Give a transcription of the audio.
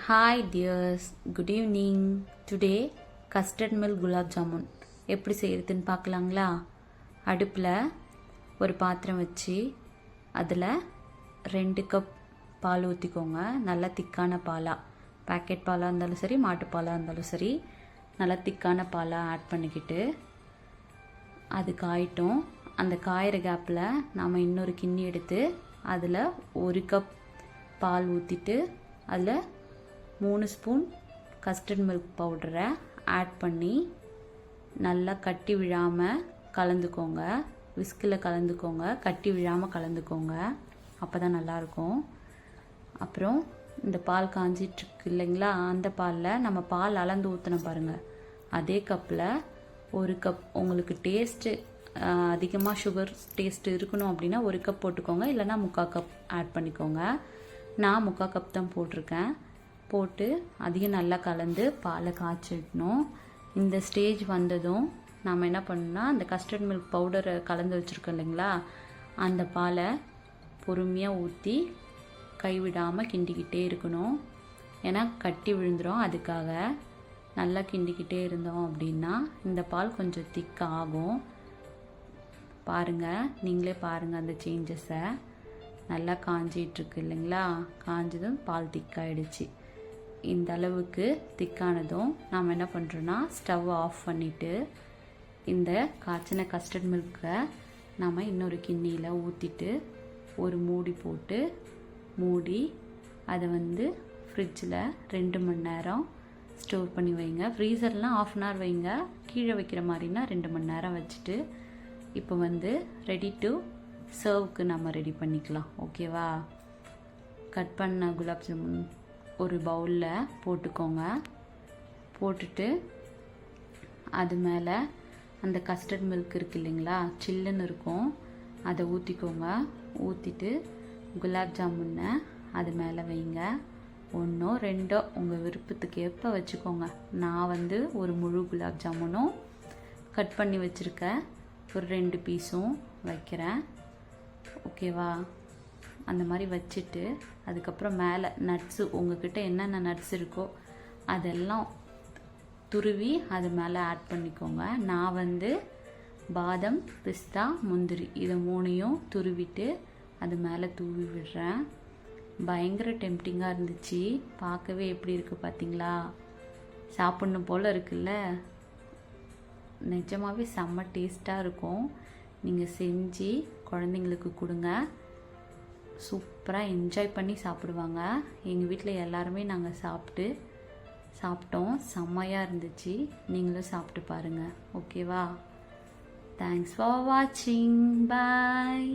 Hi tears, good evening. Today custard milk gulab jamun எப்படி செய்கிறதுன்னு பார்க்கலாங்களா? அடுப்பில் ஒரு பாத்திரம் வச்சு அதில் 2 கப் பால் ஊற்றிக்கோங்க. நல்லா திக்கான பாலாக, பேக்கெட் பாலாக இருந்தாலும் சரி, மாட்டுப்பாலாக இருந்தாலும் சரி, நல்லா திக்கான பாலாக ஆட் பண்ணிக்கிட்டு அது காயட்டும். அந்த காயிற கேப்பில் நாம் இன்னொரு கிண்ணி எடுத்து அதில் 1 கப் பால் ஊற்றிட்டு அதில் 3 ஸ்பூன் கஸ்டர்ட் மில்க் பவுடரை ஆட் பண்ணி நல்லா கட்டி விழாமல் கலந்துக்கோங்க. விஸ்கில் கலந்துக்கோங்க, கட்டி விழாமல் கலந்துக்கோங்க, அப்போ தான் நல்லாயிருக்கும். அப்புறம் இந்த பால் காஞ்சிட்ருக்கு இல்லைங்களா, அந்த பாலில் நம்ம பால் அளந்து ஊற்றினோம் பாருங்கள், அதே கப்பில் 1 கப், உங்களுக்கு டேஸ்ட்டு அதிகமாக சுகர் டேஸ்ட் இருக்கணும் அப்படின்னா 1 கப் போட்டுக்கோங்க, இல்லைனா 3/4 கப் ஆட் பண்ணிக்கோங்க. நான் 3/4 கப் தான் போட்டிருக்கேன். போட்டு அதையும் நல்லா கலந்து பாலை காய்ச்சிடணும். இந்த ஸ்டேஜ் வந்ததும் நாம் என்ன பண்ணணும்னா, அந்த கஸ்டர்ட் மில்க் பவுடரை கலந்து வச்சுருக்கோம் இல்லைங்களா, அந்த பாலை பொறுமையாக ஊற்றி கைவிடாமல் கிண்டிக்கிட்டே இருக்கணும். ஏன்னா கட்டி விழுந்துடும், அதுக்காக நல்லா கிண்டிக்கிட்டே இருந்தோம் அப்படின்னா இந்த பால் கொஞ்சம் திக் ஆகும். பாருங்கள், நீங்களே பாருங்கள் அந்த சேஞ்சஸை. நல்லா காஞ்சிகிட்ருக்கு இல்லைங்களா, காஞ்சதும் பால் திக்காயிடுச்சு. இந்த அளவுக்கு திக்கானதும் நாம் என்ன பண்ணுறோன்னா, ஸ்டவ் ஆஃப் பண்ணிவிட்டு இந்த காய்ச்சின கஸ்டர்ட் மில்கை நாம் இன்னொரு கிண்ணியில் ஊற்றிட்டு ஒரு மூடி போட்டு மூடி அதை ஃப்ரிட்ஜில் 2 மணி நேரம் ஸ்டோர் பண்ணி வைங்க. ஃப்ரீசர்லாம் 1/2 அன் ஹவர் வைங்க. கீழே வைக்கிற மாதிரினா 2 மணி நேரம் வச்சுட்டு இப்போ ரெடி டு சர்வுக்கு நம்ம ரெடி பண்ணிக்கலாம். ஓகேவா? கட் பண்ண குலாப் ஜாமுன் ஒரு பவுலில் போட்டுக்கோங்க. போட்டுட்டு அது மேலே அந்த கஸ்டர்ட் மில்க் இருக்குது இல்லைங்களா, சில்லுன்னு இருக்கும், அதை ஊற்றிக்கோங்க. ஊற்றிட்டு குலாப் ஜாமுனை அது மேலே வைங்க. 1 2 உங்கள் விருப்பத்துக்கு எப்போ வச்சுக்கோங்க. நான் ஒரு முழு குலாப் ஜாமுனும் கட் பண்ணி வச்சுருக்கேன், ஒரு 2 பீஸும் வைக்கிறேன். ஓகேவா? அந்த மாதிரி வச்சுட்டு அதுக்கப்புறம் மேலே நட்ஸு, உங்கள்கிட்ட என்னென்ன நட்ஸ் இருக்கோ அதெல்லாம் துருவி அது மேலே ஆட் பண்ணிக்கோங்க. நான் பாதம், பிஸ்தா, முந்திரி இதை 3ஐயும் துருவிட்டு அது மேலே தூவி விடுறேன். பயங்கர டெம்ப்டிங்காக இருந்துச்சு. பார்க்கவே எப்படி இருக்குது பார்த்தீங்களா? சாப்பிட்ணும் போல் இருக்குல்ல. நிஜமாகவே செம்ம டேஸ்ட்டாக இருக்கும். நீங்கள் செஞ்சு குழந்தைங்களுக்கு கொடுங்க, சூப்பராக என்ஜாய் பண்ணி சாப்பிடுவாங்க. எங்கள் வீட்டில் எல்லாருமே நாங்கள் சாப்பிட்டோம். செம்மையாக இருந்துச்சு. நீங்களும் சாப்பிட்டு பாருங்கள். ஓகேவா? தேங்க்ஸ் ஃபார் வாட்சிங். பாய்.